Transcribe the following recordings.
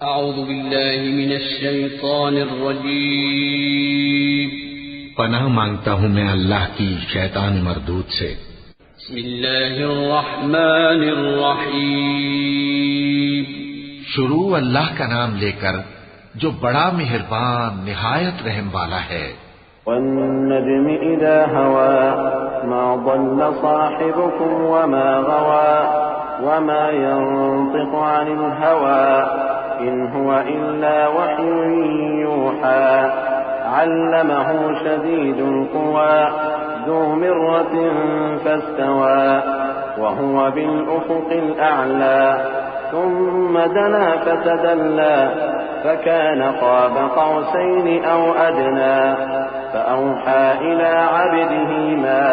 اعوذ باللہ من الشیطان الرجیم پناہ مانگتا ہوں میں اللہ کی شیطان مردود سے۔ بسم اللہ الرحمن الرحیم شروع اللہ کا نام لے کر جو بڑا مہربان نہایت رحم والا ہے۔ والنجم اذا هوى ما ضل صاحبكم وما غوى وما ينطق عن الهوى إن هو إلا وحي يوحى علمه شديد القوى ذو مرة فاستوى وهو بالأفق الأعلى ثم دنا فتدلى فكان قاب قوسين أو أدنى فأوحى إلى عبده ما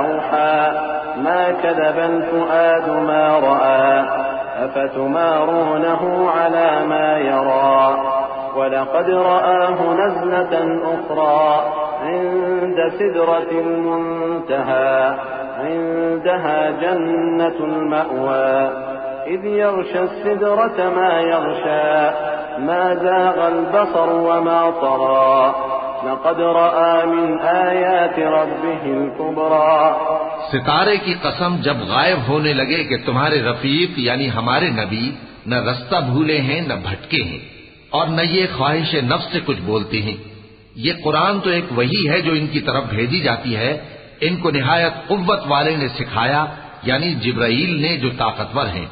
أوحى ما كذب الفؤاد ما رأى أفتمارونه على ما يرى ولقد رآه نزلة أخرى عند سدرة المنتهى عندها جنة المأوى إذ يغشى السدرة ما يغشى ما زاغ البصر وما طغى لقد رأى من آيات ربه الكبرى۔ ستارے کی قسم جب غائب ہونے لگے کہ تمہارے رفیق یعنی ہمارے نبی نہ رستہ بھولے ہیں نہ بھٹکے ہیں اور نہ یہ خواہش نفس سے کچھ بولتے ہیں۔ یہ قرآن تو ایک وحی ہے جو ان کی طرف بھیجی جاتی ہے، ان کو نہایت قوت والے نے سکھایا یعنی جبرائیل نے جو طاقتور ہیں۔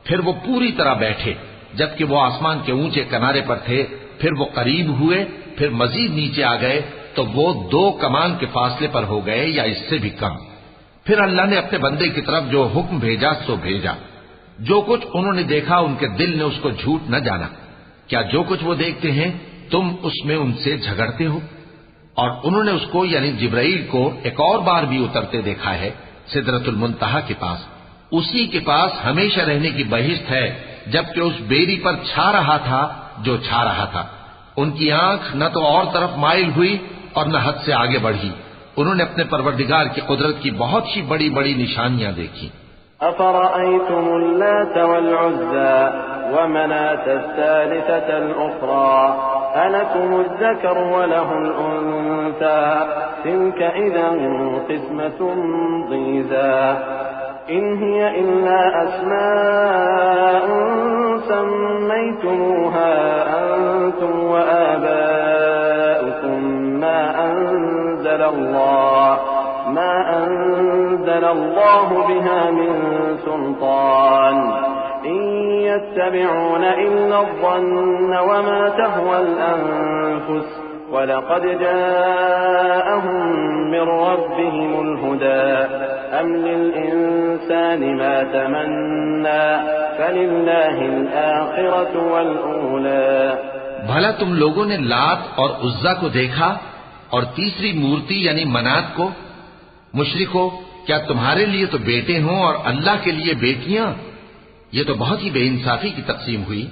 پھر وہ پوری طرح بیٹھے جبکہ وہ آسمان کے اونچے کنارے پر تھے، پھر وہ قریب ہوئے، پھر مزید نیچے آ گئے تو وہ 2 کمان کے فاصلے پر ہو گئے یا اس سے بھی کم۔ پھر اللہ نے اپنے بندے کی طرف جو حکم بھیجا سو بھیجا۔ جو کچھ انہوں نے دیکھا ان کے دل نے اس کو جھوٹ نہ جانا۔ کیا جو کچھ وہ دیکھتے ہیں تم اس میں ان سے جھگڑتے ہو؟ اور انہوں نے اس کو یعنی جبرائیل کو ایک اور بار بھی اترتے دیکھا ہے سدرۃ المنتہا کے پاس۔ اسی کے پاس ہمیشہ رہنے کی بہشت ہے، جبکہ اس بیری پر چھا رہا تھا جو چھا رہا تھا۔ ان کی آنکھ نہ تو اور طرف مائل ہوئی اور نہ حد سے آگے بڑھی۔ انہوں نے اپنے پروردگار کی قدرت کی بہت سی بڑی بڑی نشانیاں دیکھی۔ أفرأيتم اللات والعزى ومناة الثالثة الأخرى ألكم الذكر وله الأنثى تلك إذا قسمة ضيزى إن هي إلا أسماء سميتموها أنتم وآباؤكم ما أنزل الله بها من سلطان إن يتبعون إلا الظن وما تهوى الأنفس ولقد جاءهم من ربهم الهدى أم للإنسان ما تمنى فلله الآخرة والأولى۔ بھلا تم لوگوں نے لات اور عزا کو دیکھا اور تیسری مورتی یعنی منات کو؟ مشرکو، کیا تمہارے لیے تو بیٹے ہوں اور اللہ کے لیے بیٹیاں؟ یہ تو بہت ہی بے انصافی کی تقسیم ہوئی۔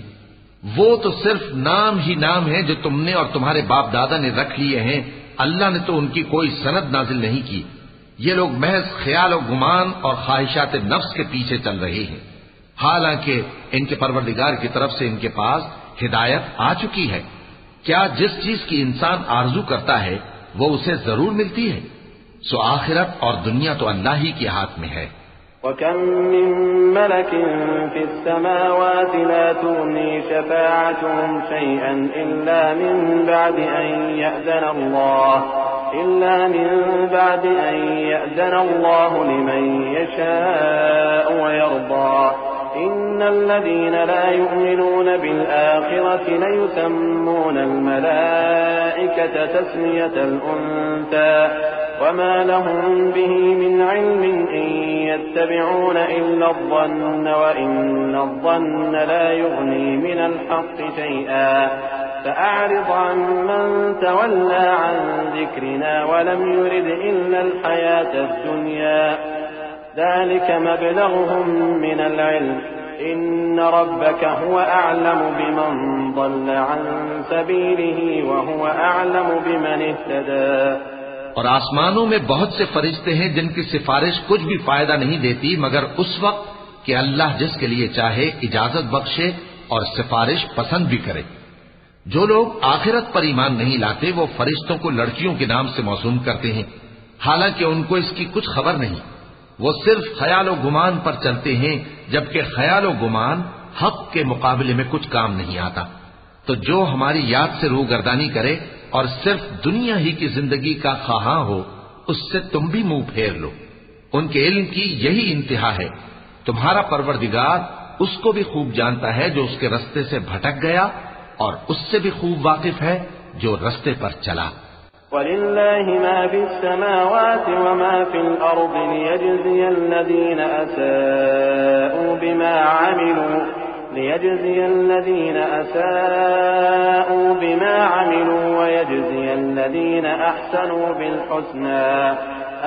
وہ تو صرف نام ہی نام ہے جو تم نے اور تمہارے باپ دادا نے رکھ لیے ہیں، اللہ نے تو ان کی کوئی سند نازل نہیں کی۔ یہ لوگ محض خیال و گمان اور خواہشات نفس کے پیچھے چل رہے ہیں، حالانکہ ان کے پروردگار کی طرف سے ان کے پاس ہدایت آ چکی ہے۔ کیا جس چیز کی انسان آرزو کرتا ہے وہ اسے ضرور ملتی ہے؟ سو آخرت اور دنیا تو اللہ ہی کے ہاتھ میں ہے۔ وَكَم مِّن مَّلَكٍ فِي السَّمَاوَاتِ لَا تُغْنِي شَفَاعَتُهُمْ شَيْئًا إِلَّا مِن بَعْدِ أَن يَأْذَنَ اللَّهُ لِمَن يَشَاءُ وَيَرْضَىٰ إِنَّ الَّذِينَ لَا يُؤْمِنُونَ بِالْآخِرَةِ لَيُسَمُّونَ الْمَلَائِكَةَ تَسْمِيَةَ الْأُنثَىٰ وما لهم به من علم إن يتبعون إلا الظن وإن الظن لا يغني من الحق شيئا فأعرض عن من تولى عن ذكرنا ولم يرد إلا الحياة الدنيا ذلك مبلغهم من العلم إن ربك هو أعلم بمن ضل عن سبيله وهو أعلم بمن اهتدى۔ اور آسمانوں میں بہت سے فرشتے ہیں جن کی سفارش کچھ بھی فائدہ نہیں دیتی مگر اس وقت کہ اللہ جس کے لیے چاہے اجازت بخشے اور سفارش پسند بھی کرے۔ جو لوگ آخرت پر ایمان نہیں لاتے وہ فرشتوں کو لڑکیوں کے نام سے موسوم کرتے ہیں، حالانکہ ان کو اس کی کچھ خبر نہیں۔ وہ صرف خیال و گمان پر چلتے ہیں، جبکہ خیال و گمان حق کے مقابلے میں کچھ کام نہیں آتا۔ تو جو ہماری یاد سے روگردانی کرے اور صرف دنیا ہی کی زندگی کا خواہاں ہو، اس سے تم بھی منہ پھیر لو۔ ان کے علم کی یہی انتہا ہے۔ تمہارا پروردگار اس کو بھی خوب جانتا ہے جو اس کے رستے سے بھٹک گیا، اور اس سے بھی خوب واقف ہے جو رستے پر چلا۔ وَلِلَّهِ مَا فِي السَّمَاوَاتِ وَمَا فِي الْأَرْضِ لِيَجْزِيَ الَّذِينَ أَسَاءُوا بِمَا عَمِلُوا وَيَجْزِيَ الَّذِينَ أَحْسَنُوا بِالْحُسْنَى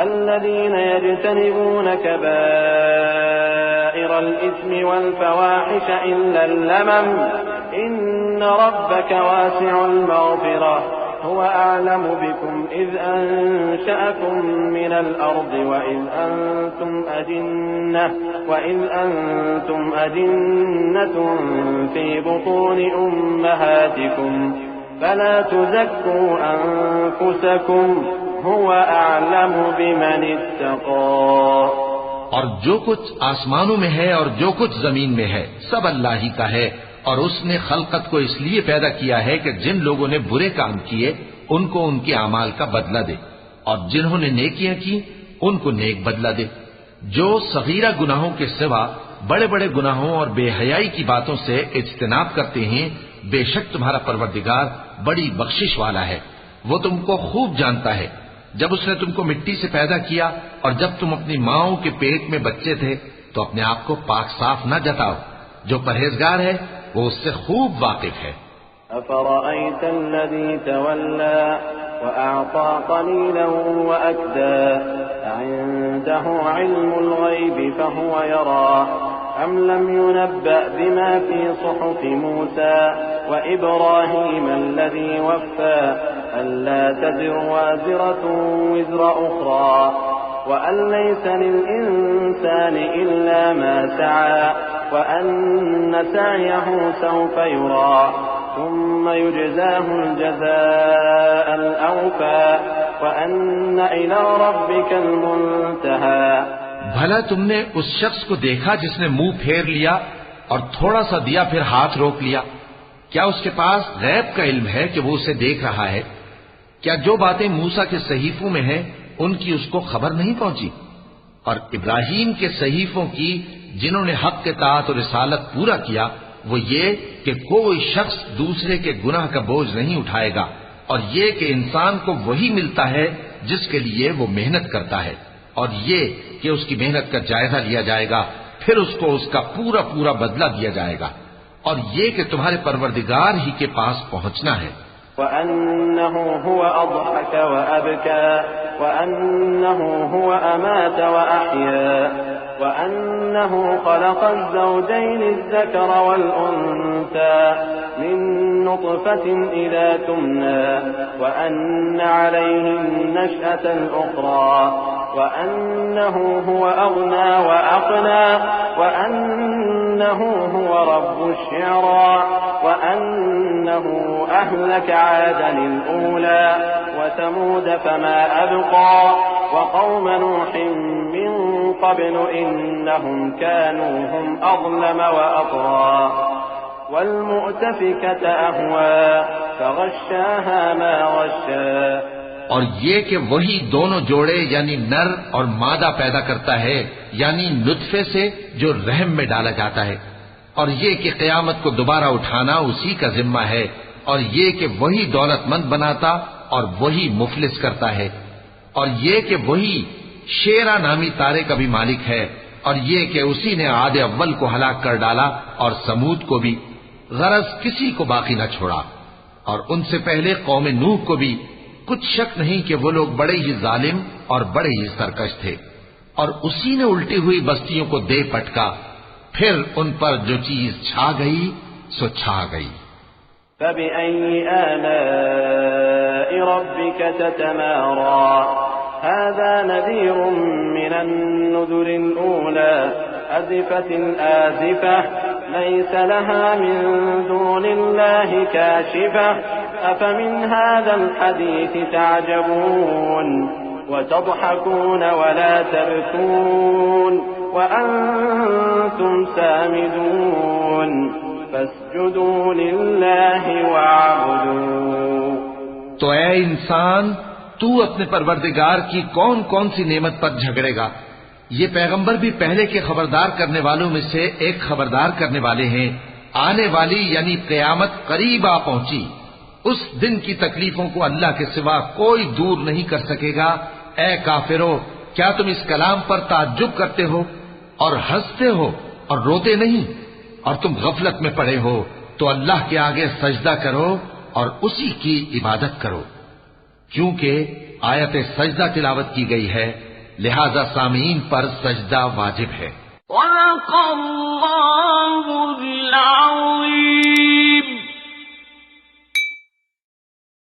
الَّذِينَ يَجْتَنِبُونَ كَبَائِرَ الْإِثْمِ وَالْفَوَاحِشَ إِلَّا اللَّمَمَ إِنَّ رَبَّكَ وَاسِعُ الْمَغْفِرَةِ هو أعلم بكم إذ أنشأكم من الأرض وإذ أنتم أجنة في بطون أمهاتكم فلا تزكوا أنفسكم هو أعلم بمن اتقى۔ اور جو کچھ آسمانوں میں ہے اور جو کچھ زمین میں ہے سب اللہ ہی کا ہے، اور اس نے خلقت کو اس لیے پیدا کیا ہے کہ جن لوگوں نے برے کام کیے ان کو ان کے اعمال کا بدلہ دے، اور جنہوں نے نیکیاں کی ان کو نیک بدلہ دے۔ جو صغیرہ گناہوں کے سوا بڑے بڑے گناہوں اور بے حیائی کی باتوں سے اجتناب کرتے ہیں، بے شک تمہارا پروردگار بڑی بخشش والا ہے۔ وہ تم کو خوب جانتا ہے۔ جب اس نے تم کو مٹی سے پیدا کیا اور جب تم اپنی ماؤں کے پیٹ میں بچے تھے تو اپنے آپ کو پاک صاف نہ جتاؤ۔ جو پرہیزگار ہے وہ اس سے خوب واقف ہے۔ أفرأيت الذي تولى وأعطى قليلا وأكدى عنده علم الغيب فهو يرى أم لم ينبأ بما في صحف موسى وإبراهيم الذي وفى ألا تزر وازرة وزر أخرى وأن ليس للإنسان إلا ما سعى وأن سعيه سوف يرى ثم يجزاه الجزاء الأوفى وأن إلى ربك المنتهى۔ بھلا تم نے اس شخص کو دیکھا جس نے منہ پھیر لیا اور تھوڑا سا دیا پھر ہاتھ روک لیا؟ کیا اس کے پاس غیب کا علم ہے کہ وہ اسے دیکھ رہا ہے؟ کیا جو باتیں موسیٰ کے صحیفوں میں ہیں ان کی اس کو خبر نہیں پہنچی؟ اور ابراہیم کے صحیفوں کی جنہوں نے حق کے اطاعت اور رسالت پورا کیا، وہ یہ کہ کوئی شخص دوسرے کے گناہ کا بوجھ نہیں اٹھائے گا، اور یہ کہ انسان کو وہی ملتا ہے جس کے لیے وہ محنت کرتا ہے، اور یہ کہ اس کی محنت کا جائزہ لیا جائے گا، پھر اس کو اس کا پورا پورا بدلہ دیا جائے گا، اور یہ کہ تمہارے پروردگار ہی کے پاس پہنچنا ہے۔ وَأَنَّهُ هُوَ أَضْحَكَ وَأَبْكَى وَأَنَّهُ هُوَ أَمَاتَ وَأَحْيَا وَأَنَّهُ خَلَقَ الزَّوْجَيْنِ الذَّكَرَ وَالْأُنثَى مِن نُّطْفَةٍ إِذَا تُمْنَىٰ وَأَنَّ عَلَيْهِ النَّشْأَةَ الْأُخْرَىٰ وَأَنَّهُ هُوَ أَغْنَىٰ وَأَقْنَىٰ وَأَنَّهُ هُوَ رَبُّ الشِّعْرَىٰ وَأَنَّهُ أهلك عادا الأولى وثمود فما أبقى وقوم نوح من قبل إنهم كانوا هم أظلم وأطغى والمؤتفكة أهوى فغشاها ما غشى۔ اور یہ کہ وہی دونوں جوڑے یعنی نر اور مادہ پیدا کرتا ہے، یعنی نطفے سے جو رحم میں ڈالا جاتا ہے، اور یہ کہ قیامت کو دوبارہ اٹھانا اسی کا ذمہ ہے، اور یہ کہ وہی دولت مند بناتا اور وہی مفلس کرتا ہے، اور یہ کہ وہی شیرا نامی تارے کا بھی مالک ہے، اور یہ کہ اسی نے عاد اول کو ہلاک کر ڈالا اور سمود کو بھی، غرض کسی کو باقی نہ چھوڑا، اور ان سے پہلے قوم نوح کو بھی۔ کچھ شک نہیں کہ وہ لوگ بڑے ہی ظالم اور بڑے ہی سرکش تھے، اور اسی نے الٹی ہوئی بستیوں کو دے پٹکا، پھر ان پر جو چیز چھا گئی سو چھا گئی۔ فبأي آلاء ربك تتمارى هذا نذير من النذر الأولى أزفت الآزفة ليس لها من دون الله كاشفة أفمن هذا الحديث تعجبون وتضحكون ولا تبكون وأنتم سامدون فاسجدوا لله واعبدوا. تو اے انسان، تو اپنے پروردگار کی کون کون سی نعمت پر جھگڑے گا؟ یہ پیغمبر بھی پہلے کے خبردار کرنے والوں میں سے ایک خبردار کرنے والے ہیں. آنے والی یعنی قیامت قریب آ پہنچی. اس دن کی تکلیفوں کو اللہ کے سوا کوئی دور نہیں کر سکے گا. اے کافرو، کیا تم اس کلام پر تعجب کرتے ہو اور ہنستے ہو اور روتے نہیں؟ اور تم غفلت میں پڑے ہو تو اللہ کے آگے سجدہ کرو اور اسی کی عبادت کرو، کیونکہ آیت سجدہ تلاوت کی گئی ہے، لہذا سامعین پر سجدہ واجب ہے. وَلَقَ اللَّهُ الْعَظِيمُ.